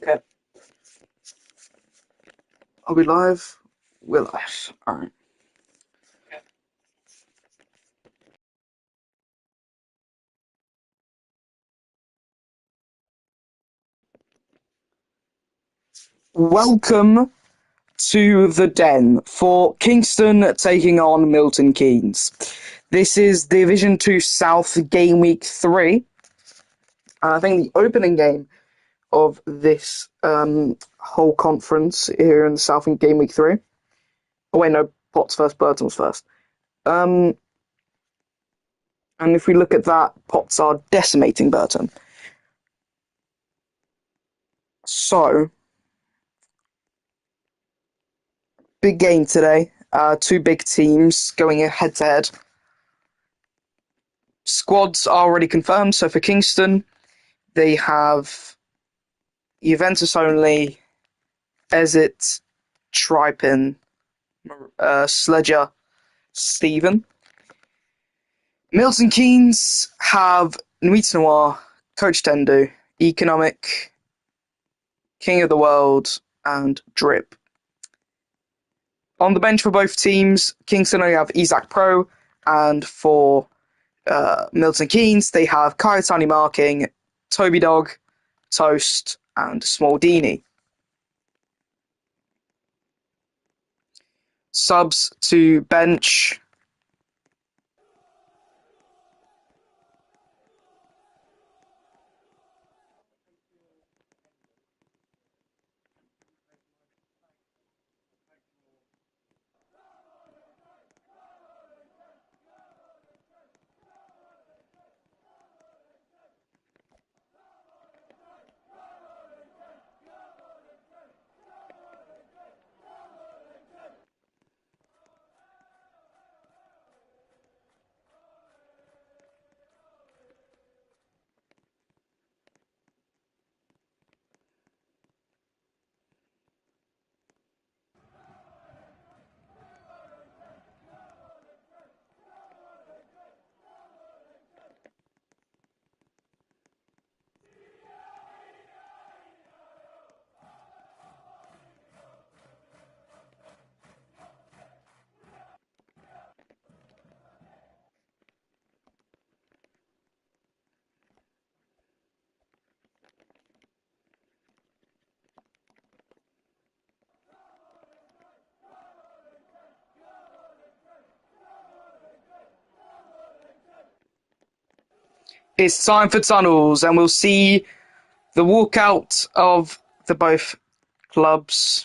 Okay. Are we live? We're live. Alright. Welcome to the Den for Kingston taking on Milton Keynes. This is Division 2 South Game Week 3. And I think the opening game of this whole conference here in the South in Game Week 3. Oh wait, no, Potts first, Burton's first. And if we look at that, Potts are decimating Burton. So, big game today. Two big teams going head to head. Squads are already confirmed. So for Kingston, they have Juventus only, Ezit, Tripin, Sledger, Stephen. Milton Keynes have Nuit Noir, Coach Tendu, Economic, King of the World, and Drip. On the bench for both teams, Kingston only have Isaac Pro, and for Milton Keynes, they have Kayatani Marking, Toby Dog, Toast, and Smaldini. Subs to bench. It's time for tunnels, and we'll see the walkout of the both clubs.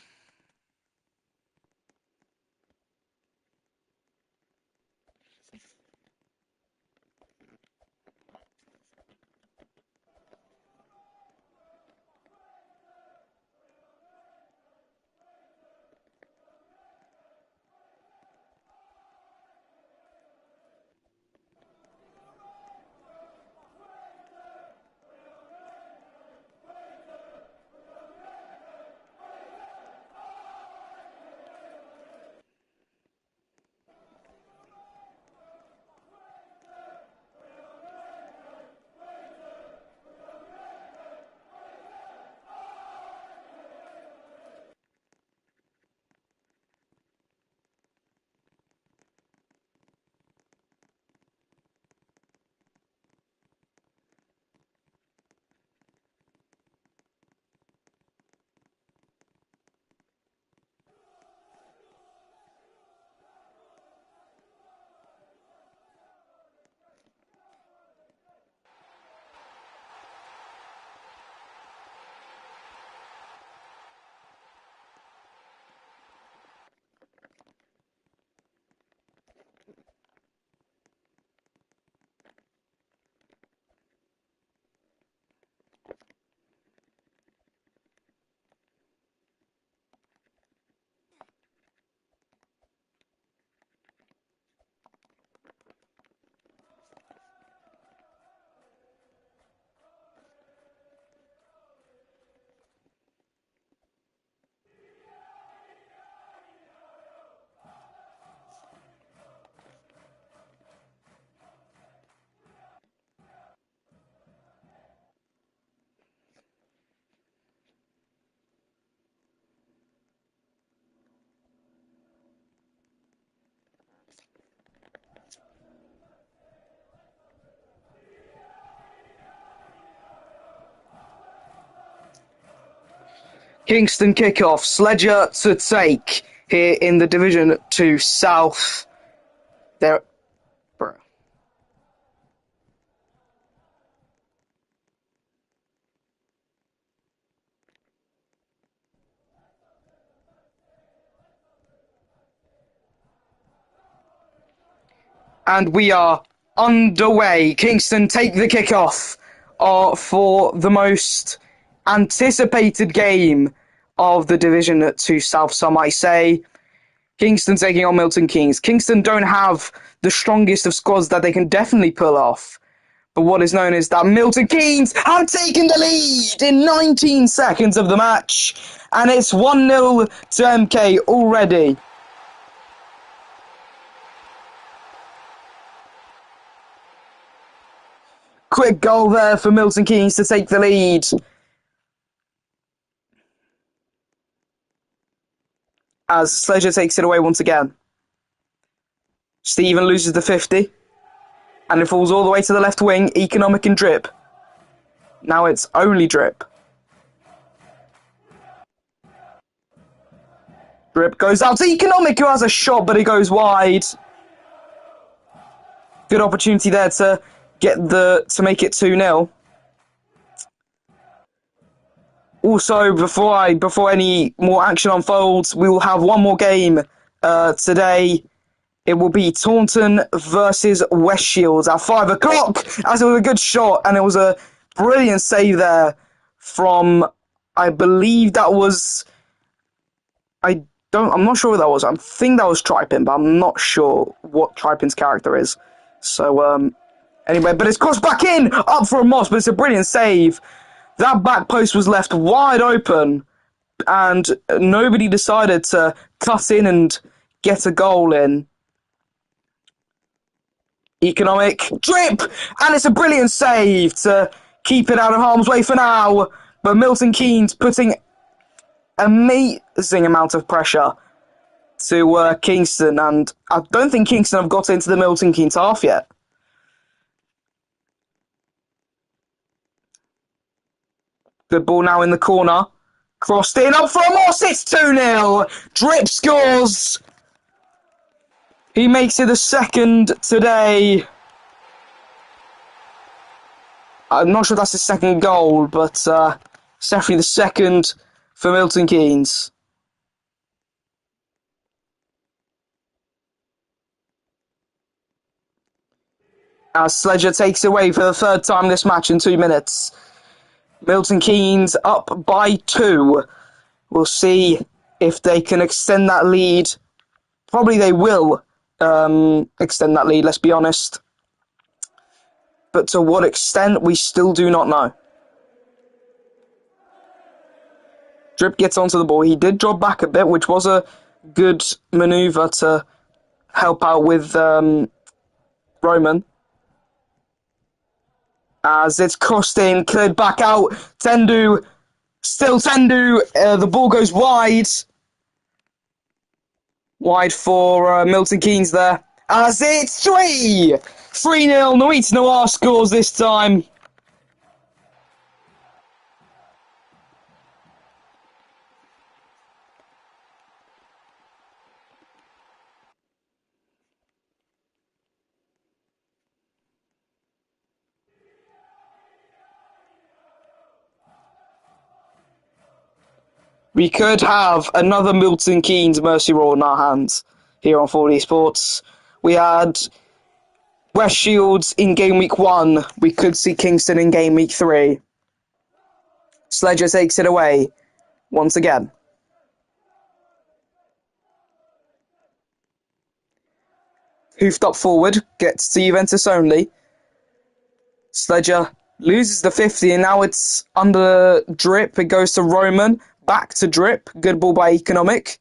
Kingston kickoff. Sledger to take here in the Division 2 South. There. Bro. And we are underway. Kingston take the kickoff for the most anticipated game of the Division 2 South, some might say. Kingston taking on Milton Keynes. Kingston don't have the strongest of squads that they can definitely pull off. But what is known is that Milton Keynes have taken the lead in 19 seconds of the match. And it's 1-0 to MK already. Quick goal there for Milton Keynes to take the lead. As Sledger takes it away once again. Stephen loses the 50. And it falls all the way to the left wing. Economic and Drip. Now it's only Drip. Drip goes out to Economic, who has a shot, but it goes wide. Good opportunity there to make it 2-0. Also, before any more action unfolds, we will have one more game today. It will be Taunton versus West Shields at 5 o'clock, as it was a good shot, and it was a brilliant save there from, I believe that was, I'm not sure who that was. I think that was Tripin, but I'm not sure what Tripin's character is. So, anyway, but it's crossed back in, up for a Moss, but it's a brilliant save. That back post was left wide open, and nobody decided to cut in and get a goal in. Economic Drip, and it's a brilliant save to keep it out of harm's way for now. But Milton Keynes putting amazing amount of pressure to Kingston, and I don't think Kingston have got into the Milton Keynes half yet. Good ball now in the corner. Crossed in, up for a Moss, it's 2-0. Drip scores. He makes it the second today. I'm not sure that's his second goal, but it's definitely the second for Milton Keynes. As Sledger takes away for the third time this match in 2 minutes. Milton Keynes up by 2. We'll see if they can extend that lead. Probably they will extend that lead, let's be honest. But to what extent, we still do not know. Drip gets onto the ball. He did drop back a bit, which was a good manoeuvre to help out with Roman. As it's crossed in, cleared back out. Tendu, still Tendu. The ball goes wide. Wide for Milton Keynes there. As it's 3-0. Nuit Noir scores this time. We could have another Milton Keynes Mercy Roll in our hands here on 4D Sports. We had West Shields in game week 1. We could see Kingston in game week 3. Sledger takes it away once again. Hoofed up forward, gets to Juventus only. Sledger loses the 50, and now it's under Drip. It goes to Roman. Back to Drip. Good ball by Economic.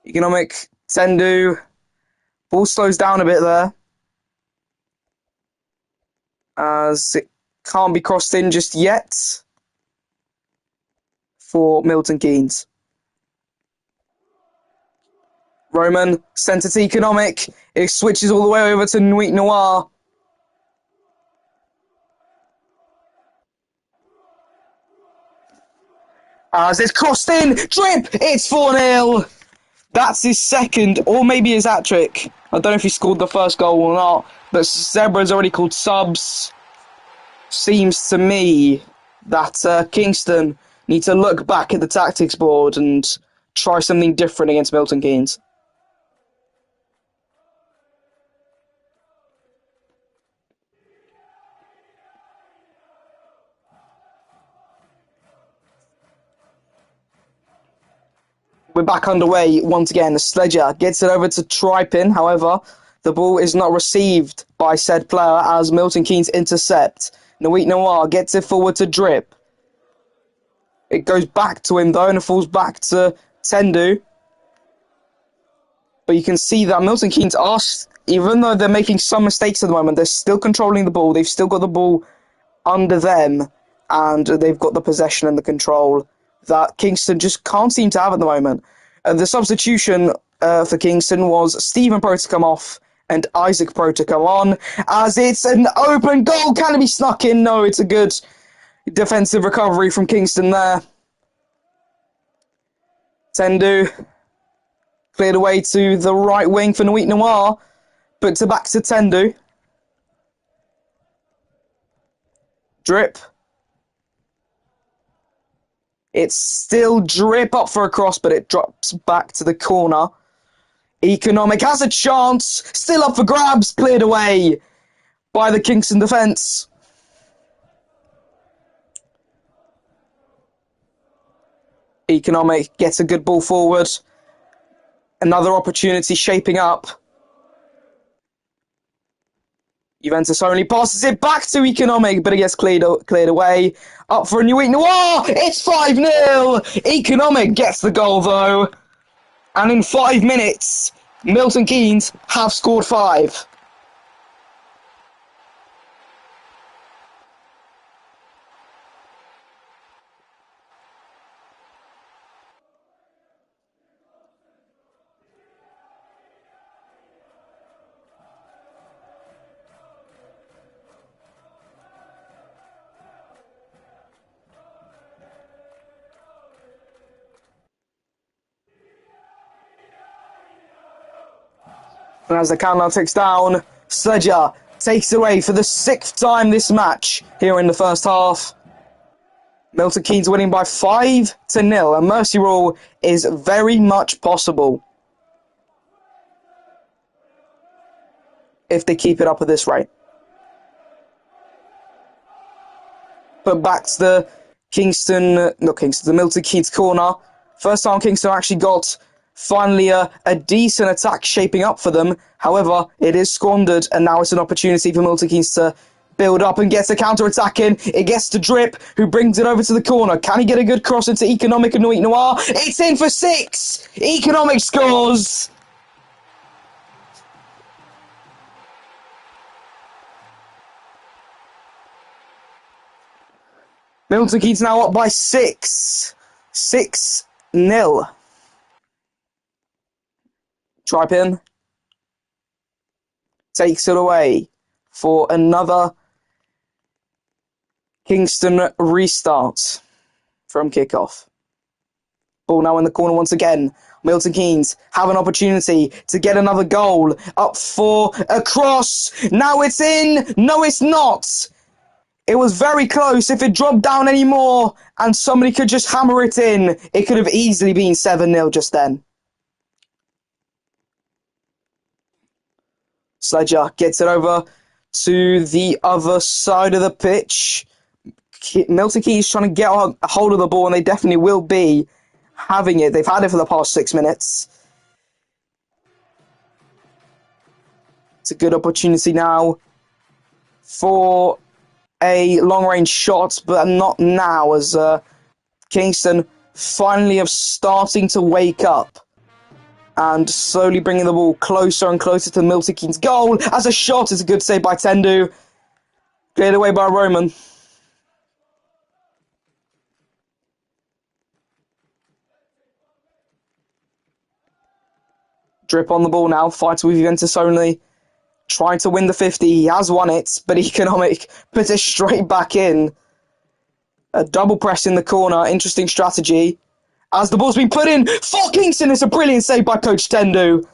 Economic, Tendu. Ball slows down a bit there. As it can't be crossed in just yet for Milton Keynes. Roman, centre to Economic. It switches all the way over to Nuit Noir. As it's crossed in, Drip, it's 4-0. That's his second, or maybe his hat-trick. I don't know if he scored the first goal or not, but Zebra's already called subs. Seems to me that Kingston need to look back at the tactics board and try something different against Milton Keynes. We're back underway once again. The Sledger gets it over to Tripin. However, the ball is not received by said player as Milton Keynes intercept. Nawit Noir gets it forward to Drip. It goes back to him though and it falls back to Tendu. But you can see that Milton Keynes are, even though they're making some mistakes at the moment, they're still controlling the ball. They've still got the ball under them and they've got the possession and the control that Kingston just can't seem to have at the moment. The substitution for Kingston was Stephen Pro to come off and Isaac Pro to come on, as it's an open goal. Can it be snuck in? No, it's a good defensive recovery from Kingston there. Tendu cleared away to the right wing for Nawit Noir, but back to Tendu. Drip. It's still Drip up for a cross, but it drops back to the corner. Economic has a chance. Still up for grabs. Cleared away by the Kingston defence. Economic gets a good ball forward. Another opportunity shaping up. Juventus only passes it back to Economic, but it gets cleared away. Up for a Nawit Noir! It's 5-0! Economic gets the goal, though. And in 5 minutes, Milton Keynes have scored 5. And as the countdown ticks down, Sledger takes it away for the 6th time this match here in the first half. Milton Keynes winning by 5-0. A mercy rule is very much possible if they keep it up at this rate. But back to the the Milton Keynes corner. First time Kingston actually got finally a decent attack shaping up for them. However, it is squandered, and now it's an opportunity for Milton Keynes to build up and get a counter-attack in. It gets to Drip, who brings it over to the corner. Can he get a good cross into Economic and Nawit Noir? It's in for 6! Economic scores! Milton Keynes now up by 6. 6-0. Tripin takes it away for another Kingston restart from kickoff. Ball now in the corner once again. Milton Keynes have an opportunity to get another goal. Up for a cross. Now it's in. No, it's not. It was very close. If it dropped down any more and somebody could just hammer it in, it could have easily been 7-0 just then. Sledger gets it over to the other side of the pitch. Milton Keynes trying to get a hold of the ball, and they definitely will be having it. They've had it for the past 6 minutes. It's a good opportunity now for a long-range shot, but not now, as Kingston finally are starting to wake up and slowly bringing the ball closer and closer to Milton Keynes' goal. As a shot, it's a good save by Tendu. Cleared away by Roman. Drip on the ball now, fighting with Juventus only. Trying to win the 50, he has won it, but Economic puts it straight back in. A double press in the corner. Interesting strategy. As the ball's been put in for Kingston, it's a brilliant save by Coach Tendu.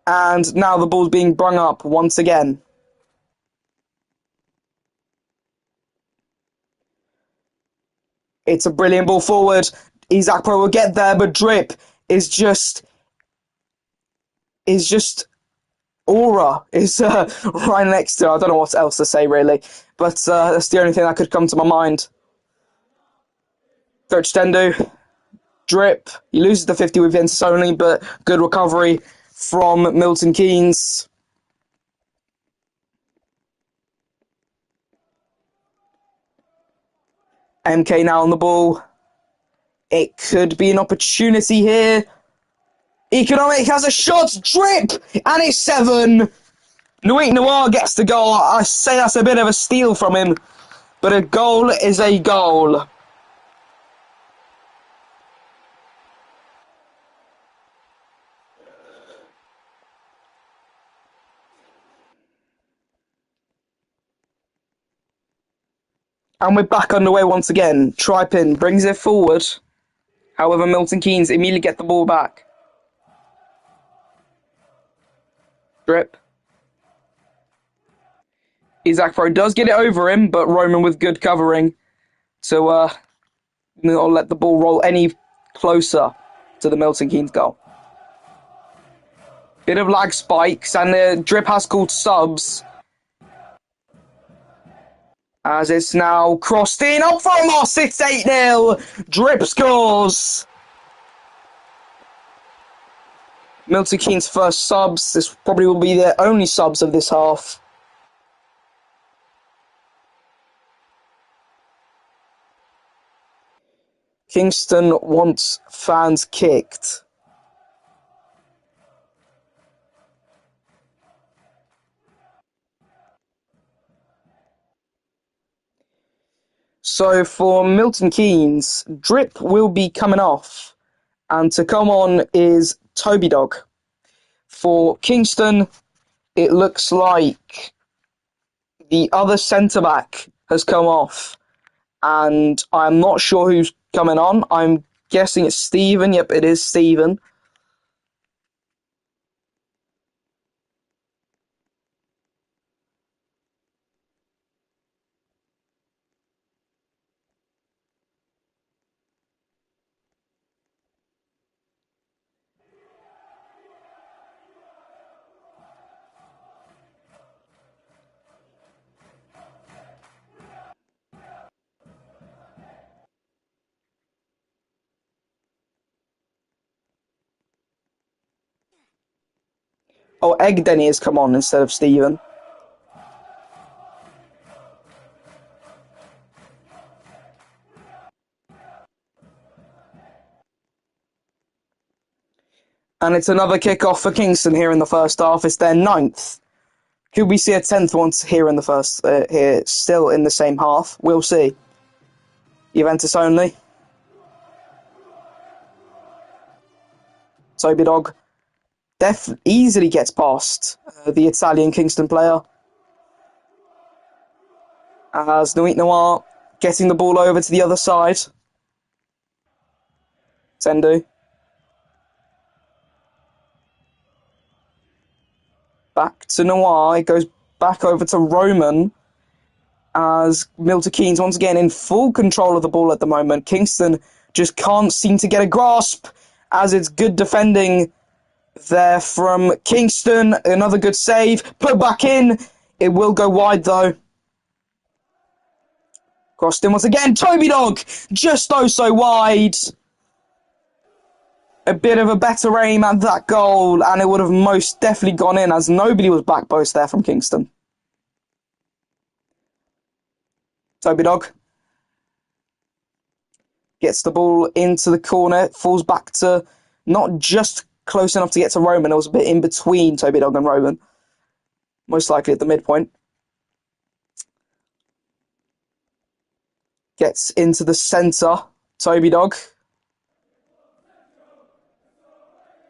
And now the ball's being brung up once again. It's a brilliant ball forward. Isaac Pro will get there, but Drip is just aura is right next to her. I don't know what else to say really, but that's the only thing that could come to my mind. Coach Tendu, Drip. He loses the 50 with Vince only, but good recovery from Milton Keynes. MK now on the ball. It could be an opportunity here. Economic has a shot, Drip, and it's 7. Nuit Noir gets the goal. I say that's a bit of a steal from him, but a goal is a goal. And we're back underway once again. Tripin brings it forward. However, Milton Keynes immediately get the ball back. Drip. Isaac Pro does get it over him, but Roman with good covering to not let the ball roll any closer to the Milton Keynes goal. Bit of lag spikes, and Drip has called subs. As it's now crossed in, up from Moss, it's 8-0. Drip scores. Milton Keynes' first subs. This probably will be their only subs of this half. Kingston wants fans kicked. So for Milton Keynes, Drip will be coming off, and to come on is Toby Dog. For Kingston, it looks like the other centre-back has come off, and I'm not sure who's coming on. I'm guessing it's Stephen. Yep, it is Stephen. Oh, Egg Denny has come on instead of Stephen. And it's another kick-off for Kingston here in the first half. It's their 9th. Could we see a 10th one here in the first, here, still in the same half? We'll see. Juventus only. Toby Dog easily gets past the Italian Kingston player. As Nuit Noir getting the ball over to the other side. Tendu. Back to Noir. It goes back over to Roman. As Milton Keynes once again in full control of the ball at the moment. Kingston just can't seem to get a grasp, as it's good defending there from Kingston. Another good save. Put back in. It will go wide though. Crossed in once again. Toby Dog just oh so wide. A bit of a better aim at that goal, and it would have most definitely gone in, as nobody was back post there from Kingston. Toby Dog gets the ball into the corner, falls back to not just close enough to get to Roman, it was a bit in between Toby Dog and Roman. Most likely at the midpoint. Gets into the centre, Toby Dog.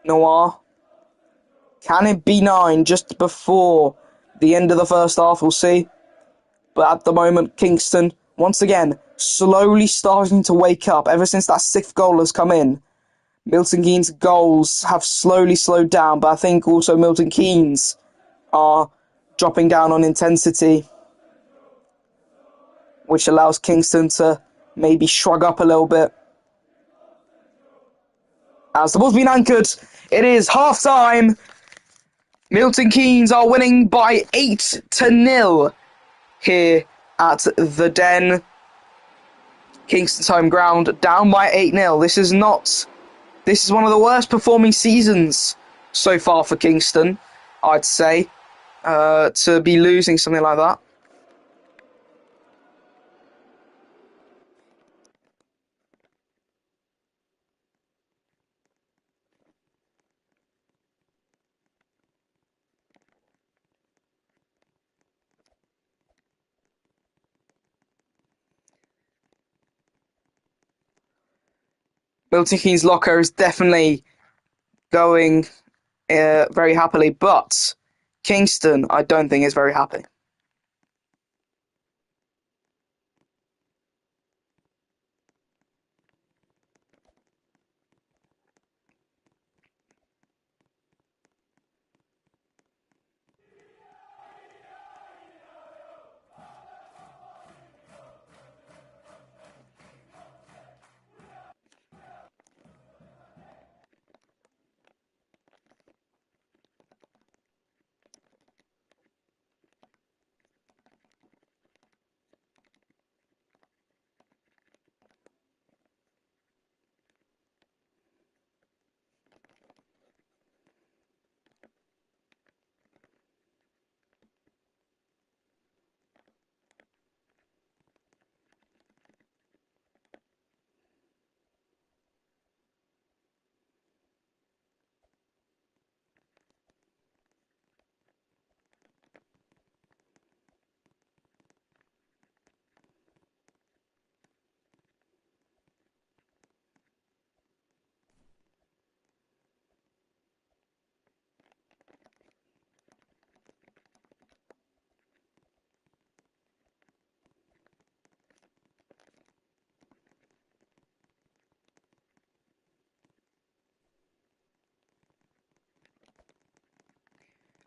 Noir. Can it be 9 just before the end of the first half? We'll see. But at the moment, Kingston, once again, slowly starting to wake up ever since that 6th goal has come in. Milton Keynes' goals have slowly slowed down, but I think also Milton Keynes are dropping down on intensity, which allows Kingston to maybe shrug up a little bit. As the ball's been anchored, it is half-time. Milton Keynes are winning by 8-0 here at the Den. Kingston's home ground, down by 8-0. This is one of the worst performing seasons so far for Kingston, I'd say, to be losing something like that. Milton Keynes' locker is definitely going very happily, but Kingston, I don't think, is very happy.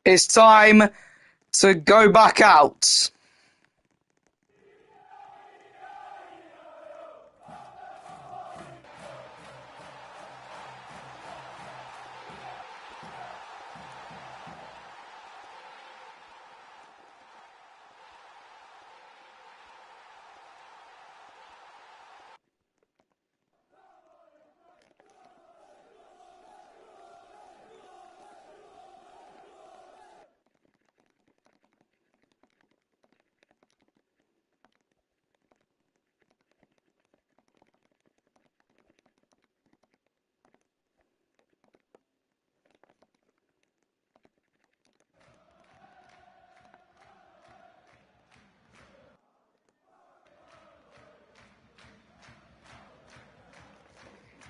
It's time to go back out.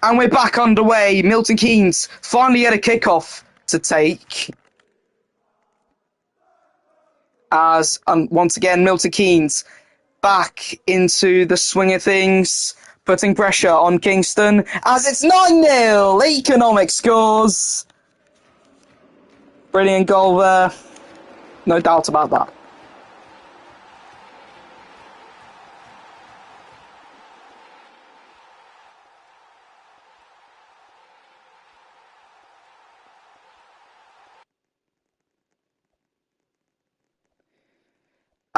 And we're back underway. Milton Keynes finally get a kickoff to take. As once again, Milton Keynes back into the swing of things, putting pressure on Kingston. As it's 9-0, Economic scores. Brilliant goal there. No doubt about that.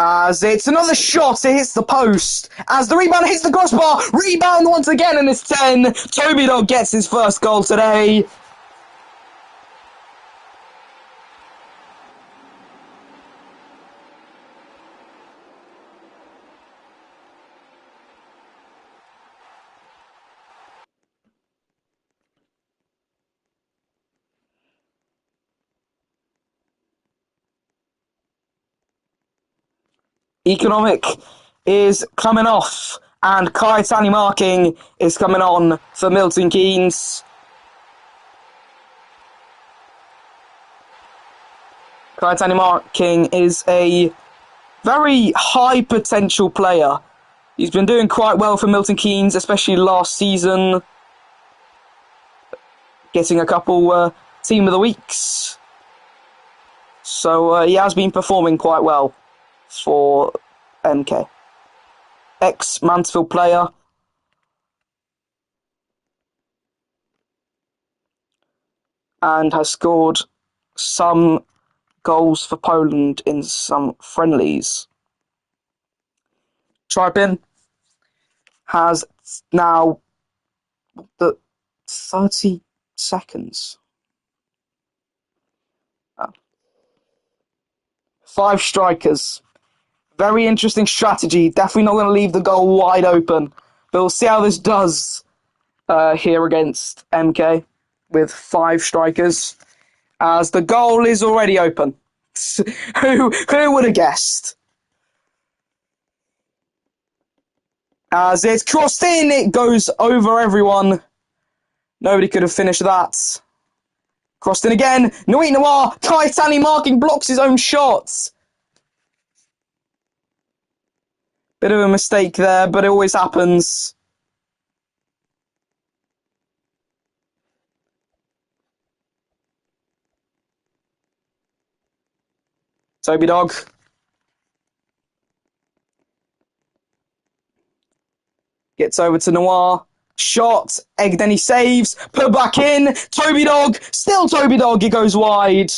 As it's another shot, it hits the post. As the rebound hits the crossbar, rebound once again, and it's 10. Toby Dog gets his first goal today. Economic is coming off, and Kaitani marking is coming on for Milton Keynes. Kaitani marking is a Very high potential player. He's been doing quite well for Milton Keynes, especially last season. Getting a couple Team of the Weeks. So he has been performing quite well for MK. Ex-Mansfield player. And has scored some goals for Poland in some friendlies. Tripin has now the 30 seconds. 5 strikers. Very interesting strategy. Definitely not going to leave the goal wide open. But we'll see how this does here against MK with 5 strikers. As the goal is already open. Who would have guessed? As it's crossed in, it goes over everyone. Nobody could have finished that. Crossed in again. Nuit Noir, Kaitani marking, blocks his own shots. Bit of a mistake there, but it always happens. Toby Dog. Gets over to Noir. Shot. Egg, saves. Put back in. Toby Dog. Still Toby Dog. It goes wide.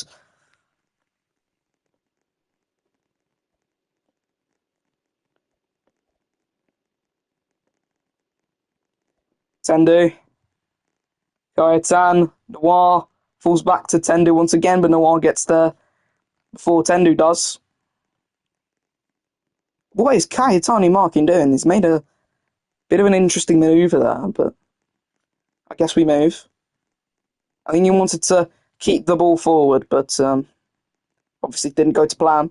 Tendu. Kayetan. Noir. Falls back to Tendu once again, but Noir gets there before Tendu does. What is Kayetani marking doing? He's made a bit of an interesting manoeuvre there, but I guess we move. I think he wanted to keep the ball forward, but obviously didn't go to plan.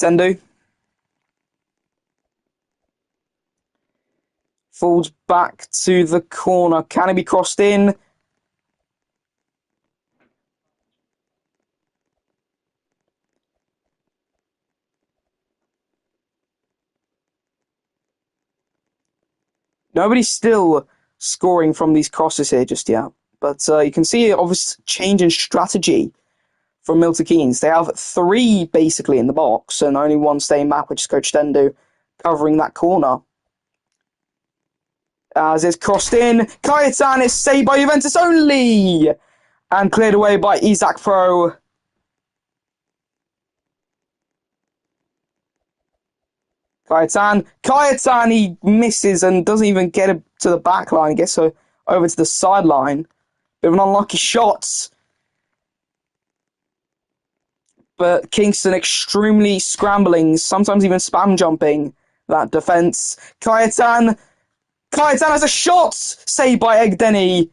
Tendu. Falls back to the corner. Can it be crossed in? Nobody's still scoring from these crosses here just yet. But you can see an obvious change in strategy from Milton Keynes. They have 3 basically in the box and only 1 staying back, which is Coach Tendu covering that corner. As it's crossed in, Kayetan is saved by Juventus only! And cleared away by Isaac Pro. Kayetan, he misses and doesn't even get it to the back line. He gets over to the sideline. Bit of an unlucky shot. But Kingston extremely scrambling, sometimes even spam jumping that defence. Kayetan has a shot! Saved by Egdeni.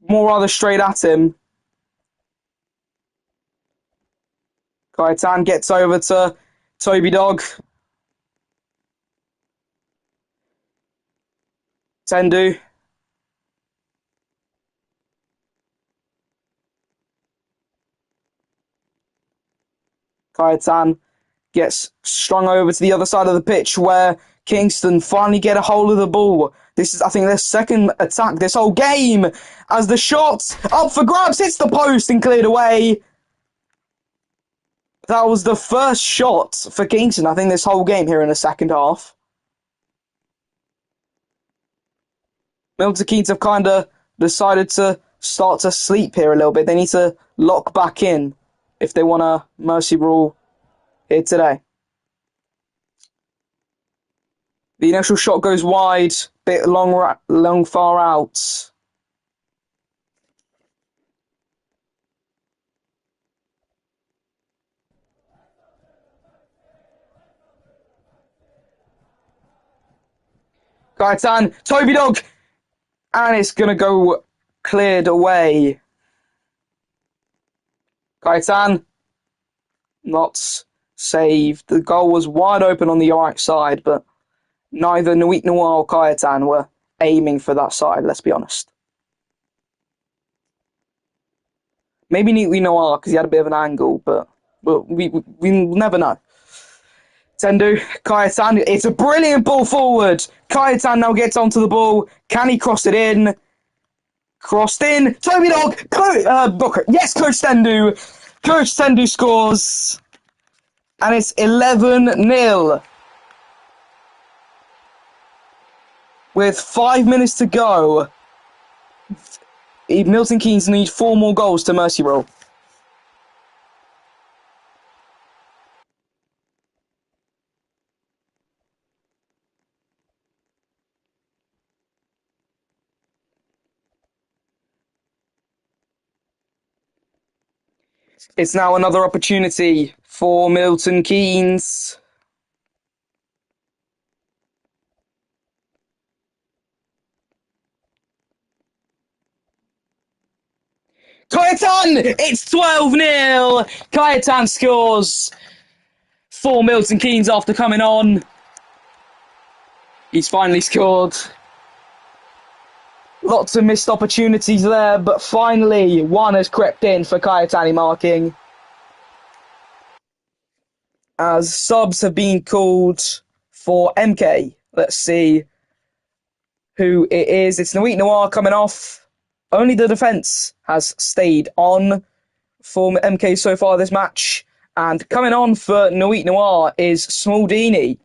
More rather straight at him. Kayetan gets over to Toby Dog. Tendu. Kayetan gets strung over to the other side of the pitch where Kingston finally get a hold of the ball. This is, I think, their second attack this whole game. As the shot up for grabs hits the post and cleared away. That was the first shot for Kingston, I think, this whole game here in the second half. Milton Keynes have kind of decided to start to sleep here a little bit. They need to lock back in if they want a mercy rule here today. The initial shot goes wide, bit long far out. Kayetan, Toby Dog, and it's going to go cleared away. Kayetan, not saved. The goal was wide open on the right side, but neither Nuit Noir or Kayetan were aiming for that side, let's be honest. Maybe Nuit Noir, because he had a bit of an angle, but But we will never know. Tendu, Kayetan, it's a brilliant ball forward. Kayetan now gets onto the ball. Can he cross it in? Crossed in. Toby Dog. Yes, Coach Tendu. Coach Tendu scores. And it's 11-0. With 5 minutes to go, Milton Keynes need 4 more goals to mercy roll. It's now another opportunity for Milton Keynes. Kayetan! It's 12-0! Kayetan scores for Milton Keynes after coming on. He's finally scored. Lots of missed opportunities there, but finally one has crept in for Kayetan marking. As subs have been called for MK. Let's see who it is. It's Nuit Noir coming off. Only the defence has stayed on for MK so far this match. And coming on for Nuit Noir is Smaldini.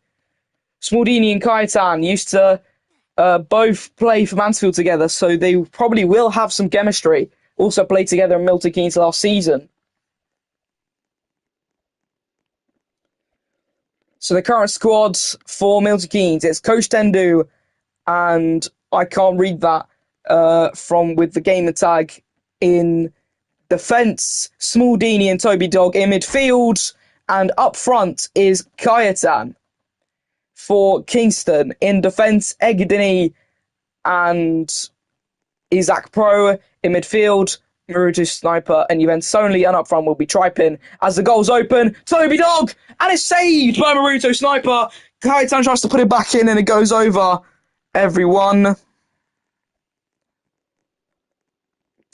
Smaldini and Kayetan used to both play for Mansfield together, so they probably will have some chemistry. Also played together in Milton Keynes last season. So the current squad for Milton Keynes, it's Coach Tendu, and I can't read that from with the gamer tag in defence, Smaldini and Toby Dog in midfield, and up front is Kayetan for Kingston. In defence, Egdini and Isaac Pro. In midfield, Maruto Sniper and Juventus only, and up front will be Tripin. As the goal's open, Toby Dog, and it's saved by Maruto Sniper. Kayetan tries to put it back in and it goes over everyone.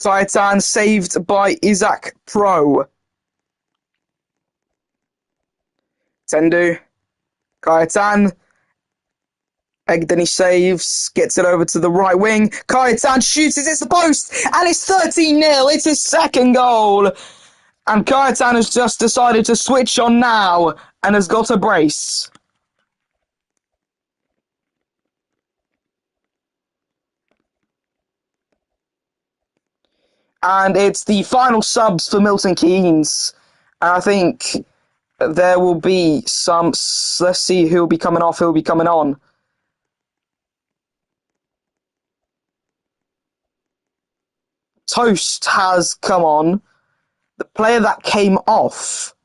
Kayetan saved by Isaac Pro. Tendu, Kayetan. Egdeni saves, gets it over to the right wing. Kayetan shoots, it's the post, and it's 13-0. It's his second goal. And Kayetan has just decided to switch on now and has got a brace. And it's the final subs for Milton Keynes. I think there will be some. Let's see who will be coming off, who will be coming on. Toast has come on. The player that came off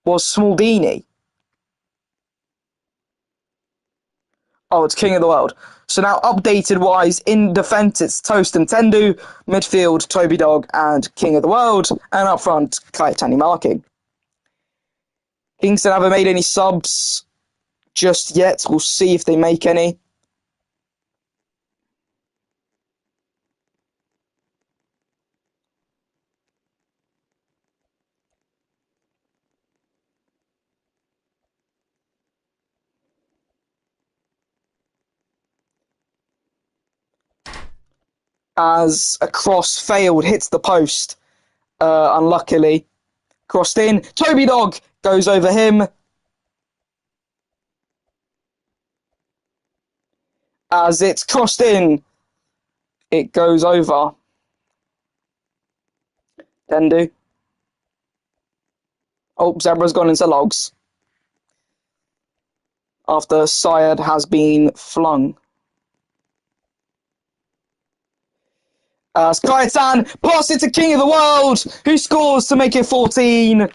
was Smaldini. Oh, it's King of the World. So now updated-wise, in defence, it's Toast and Tendu. Midfield, Toby Dog and King of the World. And up front, Kayetan marking. Kingston haven't made any subs just yet. We'll see if they make any. As a cross failed, hits the post, unluckily. Crossed in, Toby Dog goes over him. As it's crossed in, it goes over. Tendu. Oh, Zebra's gone into logs. After Syed has been flung. Kayetan passes it to King of the World, who scores to make it 14.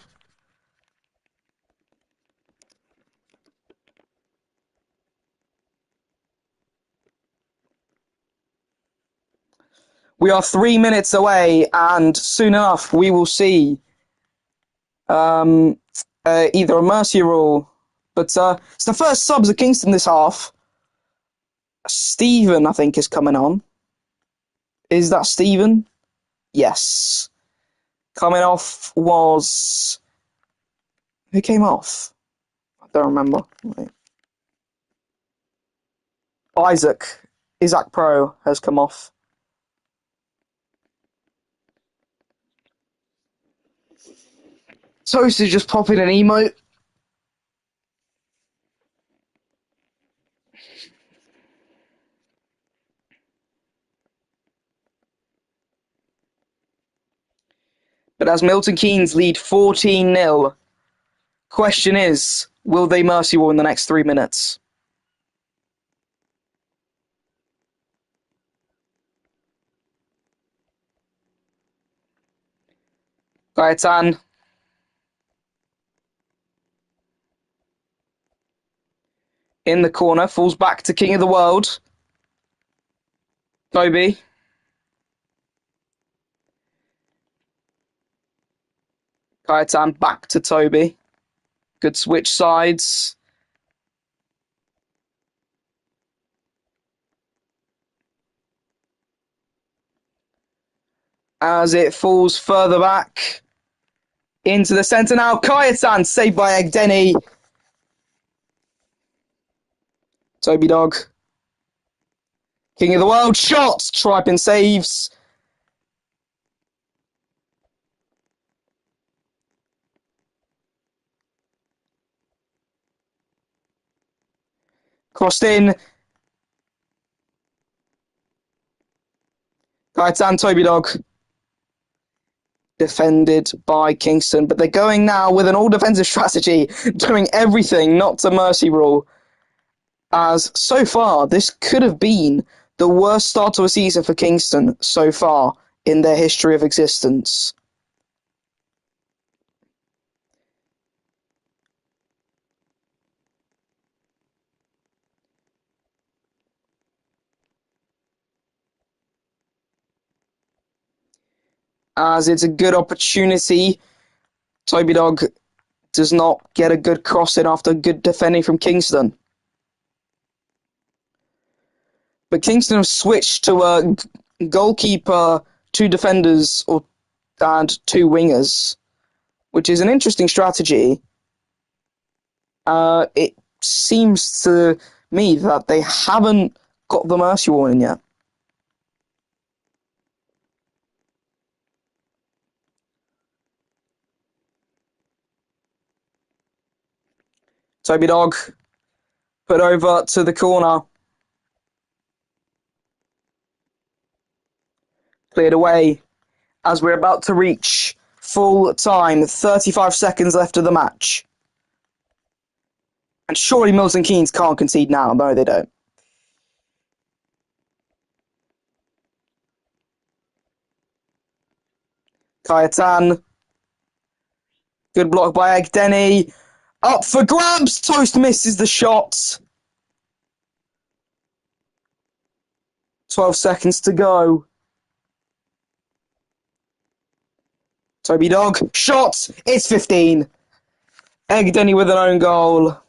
We are 3 minutes away, and soon enough we will see either a mercy rule, but it's the first subs at Kingston this half. Stephen, I think, is coming on. Is that Stephen? Yes. Coming off was Who came off? I don't remember. Wait. Isaac Pro has come off. Toast is just popping an emote. But as Milton Keynes lead 14-0, question is, will they mercy rule in the next 3 minutes? Gaetan in the corner, falls back to King of the World. Toby. Gaetan back to Toby. Good switch sides. As it falls further back into the centre now. Gaetan saved by Egdeni. Toby Dog. King of the World shot. Tripin saves. Crossed in. Gaetan, Toby Dog. Defended by Kingston, but they're going now with an all-defensive strategy, doing everything not to mercy rule. As so far, this could have been the worst start to a season for Kingston so far in their history of existence. As it's a good opportunity, Toby Dog does not get a good cross in after good defending from Kingston. But Kingston have switched to a goalkeeper, 2 defenders, and 2 wingers, which is an interesting strategy. It seems to me that they haven't got the mercy warning yet. Toby Dog put over to the corner. Cleared away as we're about to reach full time. 35 seconds left of the match. And surely Milton Keynes can't concede now. No, they don't. Gaetan. Good block by Egdeni. Up for grabs. Toast misses the shot. 12 seconds to go. Toby Dog. Shot. It's 15. Egdeni with an own goal.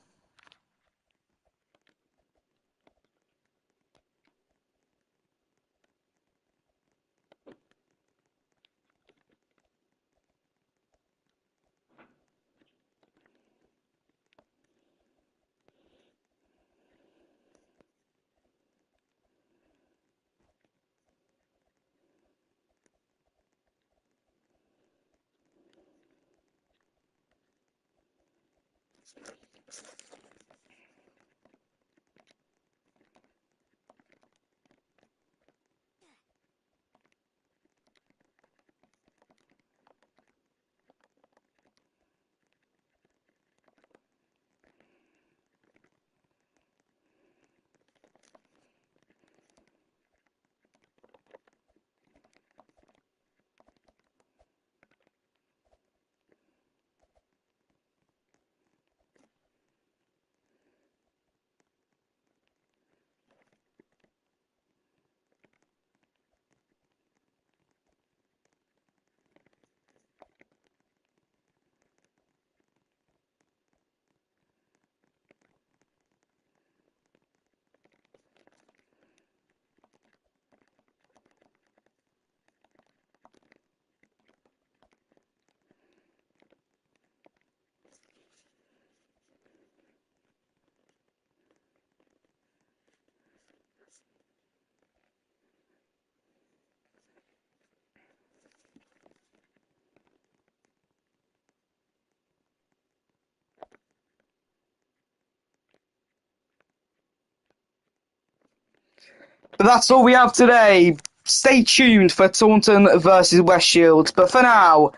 But that's all we have today. Stay tuned for Taunton versus West Shields. But for now,